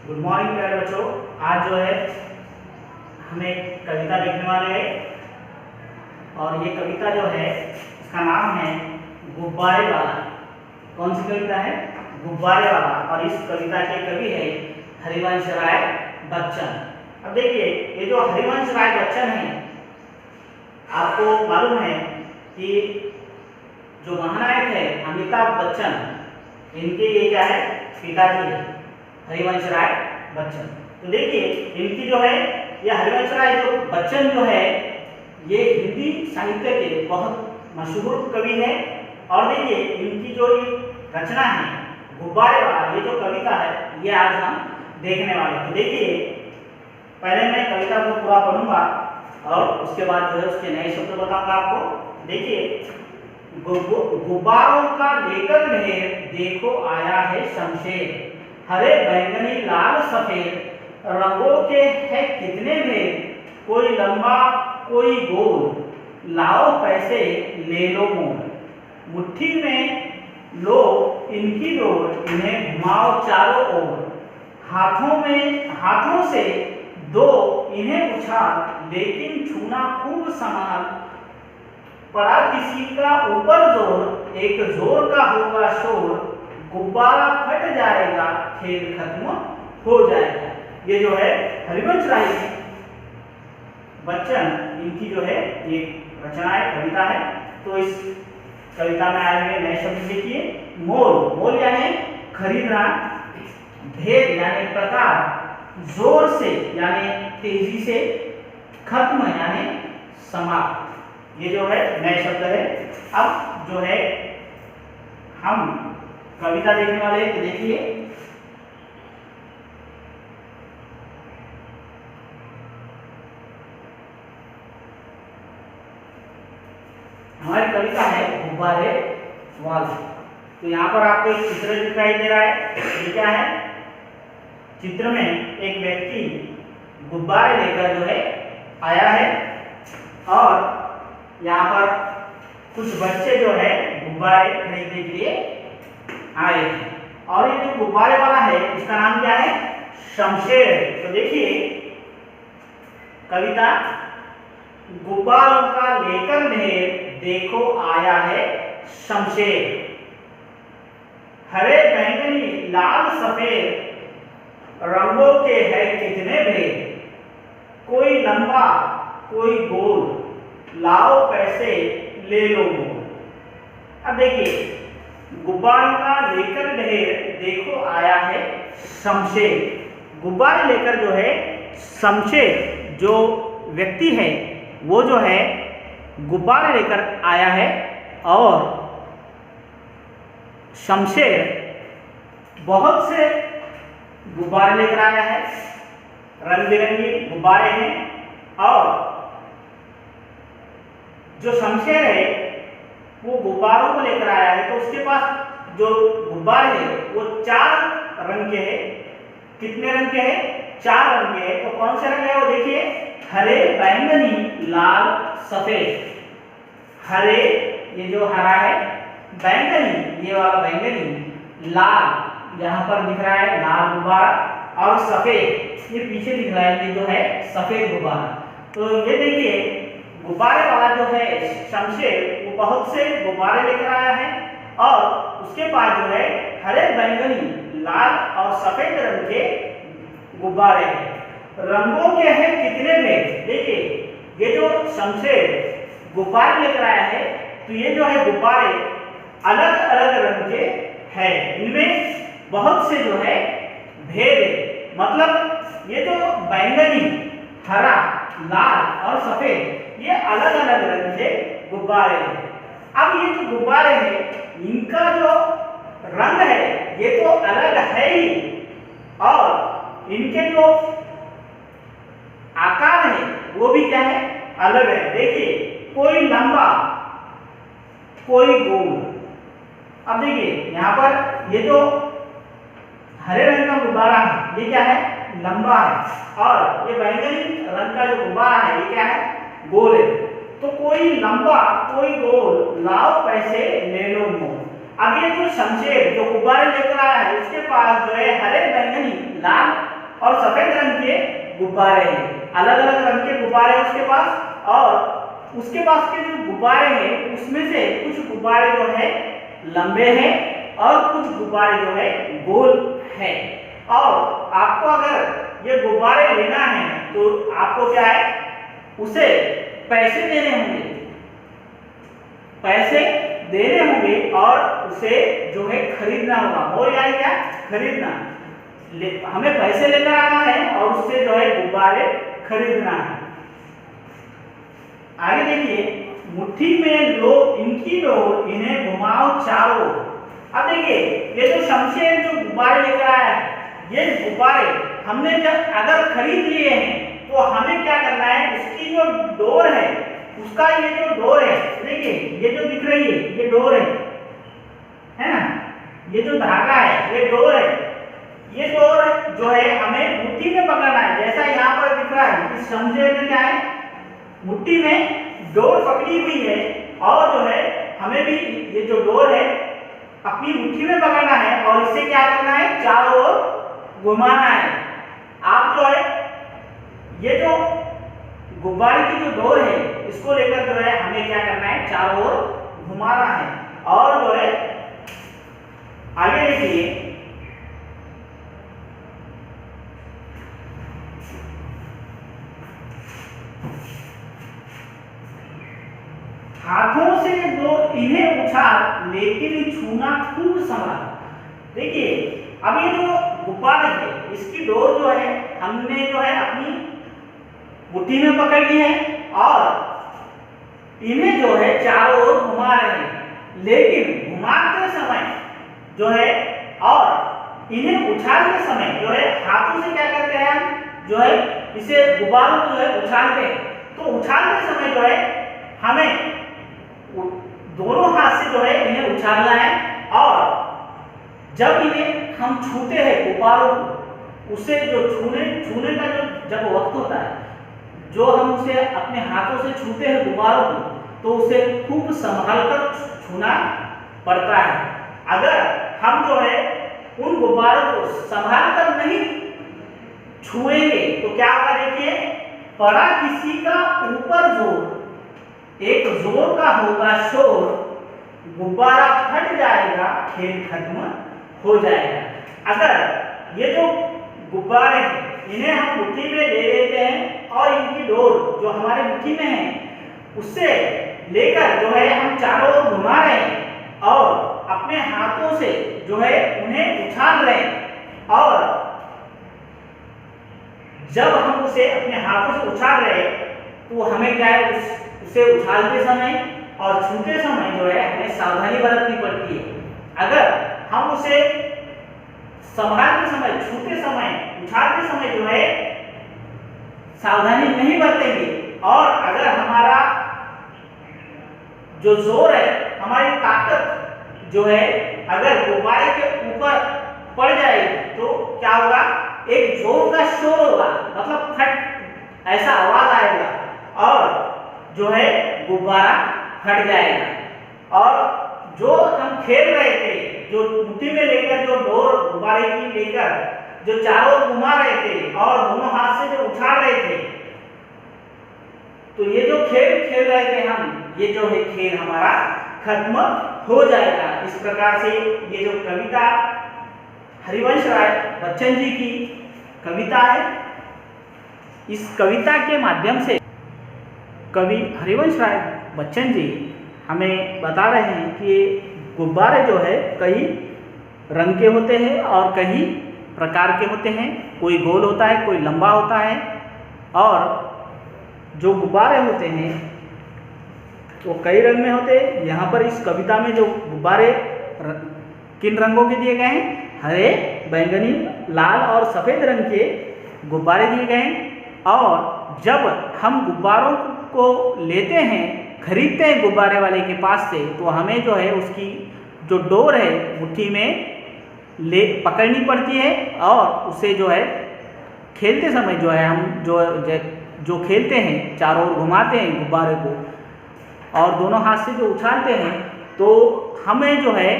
Good morning प्यारे बच्चों। आज जो है हम एक कविता लिखने वाले हैं और ये कविता जो है इसका नाम है गुब्बारे वाला। कौन सी कविता है? गुब्बारे वाला। और इस कविता के कवि है हरिवंश राय बच्चन। अब देखिए, ये जो हरिवंश राय बच्चन है, आपको मालूम है कि जो महानायक है अमिताभ बच्चन, इनके ये क्या है, पिताजी है हरिवंश राय बच्चन। तो देखिए, इनकी जो है ये हरिवंश राय जो बच्चन जो है ये हिंदी साहित्य के बहुत मशहूर कवि है। और देखिए, इनकी जो ये रचना है गुब्बारे वाला, ये जो कविता है ये आज हम देखने वाले हैं। तो देखिए, पहले मैं कविता को पूरा पढ़ूंगा और उसके बाद जो है उसके नए शब्द बताऊंगा आपको। देखिए, गुब्बारों का लेकर ढेर देखो आया है शमशेर, हरे बैंगनी लाल सफेद रंगों के है कितने भेद, कोई लंबा कोई गोल, लाओ पैसे ले लो मोल, मुट्ठी में लो इनकी डोर, इन्हें घुमाओ चारों ओर, हाथों से दो इन्हें उछाल, लेकिन छूना खूब संभाल, पड़ा किसी का ऊपर जोर, एक जोर का होगा शोर, गुब्बारा फट जाएगा खेल खत्म हो जाएगा। ये जो है हरिवंश राय बच्चन, इनकी जो है ये रचना है, कविता है। तो इस कविता में आए हुए नए शब्द देखिए। मोल, मोल यानी खरीदना, भेद यानी प्रकार, जोर से यानी तेजी से, खत्म यानी समाप्त। ये जो है नए शब्द है। अब जो है हम कविता देखने वाले हैं। तो देखिए, हमारी कविता है गुब्बारे वाला। तो यहाँ पर आपको एक चित्र दिखाई दे रहा है। ये क्या है? चित्र में एक व्यक्ति गुब्बारे लेकर जो है आया है और यहाँ पर कुछ बच्चे जो है गुब्बारे खरीदने के लिए आए हैं। और ये जो गुब्बारे वाला है इसका नाम क्या है? शमशेर। तो देखिए कविता, गुब्बारों का लेकर ढेर देखो आया है शमशेर, हरे बैंगनी लाल सफेद रंगों के है कितने भेद, कोई लंबा कोई गोल, लाओ पैसे ले लो मोल। अब देखिए, गुब्बारों का लेकर ढेर देखो आया है शमशेर। गुब्बारे लेकर जो है शमशेर जो व्यक्ति है वो जो है गुब्बारे लेकर आया है और शमशेर बहुत से गुब्बारे लेकर आया है, रंग बिरंगे गुब्बारे हैं। और जो शमशेर है वो गुब्बारों को लेकर आया है, तो उसके पास जो गुब्बारे हैं वो 4 रंग के हैं। कितने रंग के हैं? 4 रंग के हैं। तो कौन से रंग है वो देखिए, हरे बैंगनी लाल सफेद। हरे, ये जो हरा है, बैंगनी, ये वाला बैंगनी, लाल यहाँ पर दिख रहा है लाल गुब्बारा, और सफेद ये पीछे दिख रहा है, ये जो है सफेद गुब्बारा। तो ये देखिए, गुब्बारे वाला जो है शमशेर वो बहुत से गुब्बारे लेकर आया है और उसके पास जो है हरे बैंगनी लाल और सफेद रंग के गुब्बारे हैं। रंगों के हैं कितने भेद। देखिए, ये जो शमशेर गुब्बारे लेकर आया है तो ये जो है गुब्बारे अलग अलग रंग के हैं, इनमें बहुत से जो है भेद है। मतलब ये जो बैंगनी, हरा, लाल और सफेद ये अलग अलग रंग के गुब्बारे हैं। अब ये जो गुब्बारे हैं इनका जो रंग है ये तो अलग है ही, और इनके जो आकार है वो भी क्या है, अलग है। देखिए, कोई लंबा कोई गोल। अब देखिए यहाँ पर ये जो हरे रंग का गुब्बारा है ये क्या है, लंबा है, और ये बैंगनी रंग का जो गुब्बारा है ये क्या है, गोल है। तो कोई लंबा कोई गोल, लाओ पैसे ले लो मोल। अब ये जो शमशेर जो गुब्बारे लेकर आया है उसके पास जो है हरे बैंगनी लाल और सफेद रंग के गुब्बारे हैं। अलग अलग रंग के गुब्बारे हैं उसके पास, और उसके पास के जो गुब्बारे हैं उसमें से कुछ गुब्बारे जो है लंबे हैं और कुछ गुब्बारे जो है गोल है। और आपको अगर ये गुब्बारे लेना है तो आपको क्या है, उसे पैसे देने होंगे, पैसे देने होंगे और उसे जो है खरीदना होगा। मोल यानी क्या, खरीदना। हमें पैसे लेकर आना है और उससे जो है गुब्बारे खरीदना है। आगे देखिए, मुट्ठी में लो इनकी डोर, इन्हें घुमाओ चारों। अब देखिए, ये जो शमशेर जो गुब्बारे लेकर आया है, ये गुब्बारे हमने जब अगर खरीद लिए हैं तो हमें क्या करना है, उसकी जो डोर है, उसका ये जो डोर है, देखिए ये जो दिख रही है ये डोर है ना, ये जो धागा है ये डोर है। ये डोर जो है हमें मुट्ठी में पकड़ना है, जैसा यहाँ पर दिख रहा है। इस शमशेर में क्या है, मुट्ठी में डोर पकड़ी हुई है और जो है हमें भी ये जो डोर है अपनी मुट्ठी में पकड़ना है और इसे क्या करना है, चारों ओर घुमाना है। आप जो है ये जो गुब्बारे की जो डोर है इसको लेकर जो है हमें क्या करना है, चारों ओर घुमाना है। और जो है आगे देखिए, हाथों से दो इन्हें उछाल लेकिन छूना खूब संभाल। देखिए, अब ये जो गुब्बारे है इसकी डोर जो है हमने जो है अपनी मुट्ठी में पकड़ ली है और इन्हें जो है चारों ओर घुमा रहे हैं, लेकिन घुमाते समय जो है और इन्हें उछालते समय जो है हाथों से क्या करते हैं हम, जो है इसे गुब्बारों को जो है उछालते हैं। तो उछालते समय जो है हमें दोनों हाथ से जो है इन्हें उछालना है और जब इन्हें हम छूते हैं गुब्बारों को, उसे जो छूने का जो जब वक्त होता है, जो हम उसे अपने हाथों से छूते हैं गुब्बारों को, तो उसे खूब संभाल कर छूना पड़ता है। अगर हम जो है उन गुब्बारों को संभाल कर नहीं छुएंगे तो क्या होगा, देखिए, पड़ा किसी का ऊपर जोर, एक जोर का होगा शोर, गुब्बारा फट जाएगा, खेल खत्म हो जाएगा। अगर ये जो गुब्बारे हैं इन्हें हम मुट्ठी में ले लेते हैं और इनकी डोर जो हमारे मुट्ठी में है उससे लेकर जो है हम चारों ओर घुमा रहे हैं और अपने हाथों से जो है उन्हें उछाल रहे हैं। और जब हम उसे अपने हाथों से उछाल रहे हैं तो हमें क्या है, उसे उछालते समय और छूते समय जो है हमें सावधानी बरतनी पड़ती है। अगर हम उसे संभालते समय, छूते समय, उछालते समय जो है सावधानी नहीं बरतेंगे और अगर हमारा जो जोर है, हमारी ताकत जो है अगर गुब्बारे के ऊपर पड़ जाएगी तो क्या होगा, एक जोर का शोर होगा, मतलब फट ऐसा आवाज आएगा और जो है गुब्बारा फट जाएगा। और जो हम खेल रहे थे, जो मुट्ठी में लेकर जो डोर गुब्बारे की लेकर जो चारों ओर घुमा रहे थे और दोनों हाथ से जो उछाल रहे थे, तो ये जो खेल खेल रहे थे हम, ये जो है खेल हमारा खत्म हो जाएगा। इस प्रकार से ये जो कविता हरिवंश राय बच्चन जी की कविता है, इस कविता के माध्यम से कवि हरिवंश राय बच्चन जी हमें बता रहे हैं कि गुब्बारे जो है कई रंग के होते हैं और कई प्रकार के होते हैं। कोई गोल होता है, कोई लंबा होता है, और जो गुब्बारे होते हैं वो कई रंग में होते हैं। यहाँ पर इस कविता में जो गुब्बारे किन रंगों के दिए गए हैं, हरे, बैंगनी, लाल और सफ़ेद रंग के गुब्बारे दिए गए हैं। और जब हम गुब्बारों को लेते हैं, खरीदते हैं गुब्बारे वाले के पास से, तो हमें जो है उसकी जो डोर है मुट्ठी में पकड़नी पड़ती है और उसे जो है खेलते समय जो है हम जो खेलते हैं, चारों ओर घुमाते हैं गुब्बारे को और दोनों हाथ से जो उछालते हैं, तो हमें जो है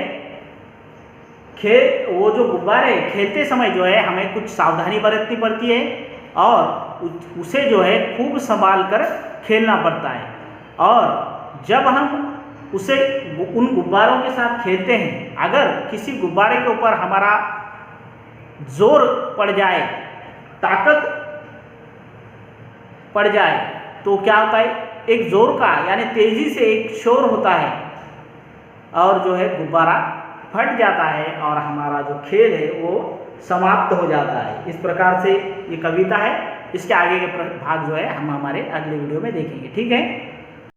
वो जो गुब्बारे खेलते समय जो है हमें कुछ सावधानी बरतनी पड़ती है और उसे जो है खूब संभाल कर खेलना पड़ता है। और जब हम उसे उन गुब्बारों के साथ खेलते हैं, अगर किसी गुब्बारे के ऊपर हमारा जोर पड़ जाए, ताकत पड़ जाए, तो क्या होता है, एक जोर का यानी तेजी से एक शोर होता है और जो है गुब्बारा फट जाता है और हमारा जो खेल है वो समाप्त हो जाता है। इस प्रकार से ये कविता है। इसके आगे के भाग जो है हम हमारे अगले वीडियो में देखेंगे। ठीक है।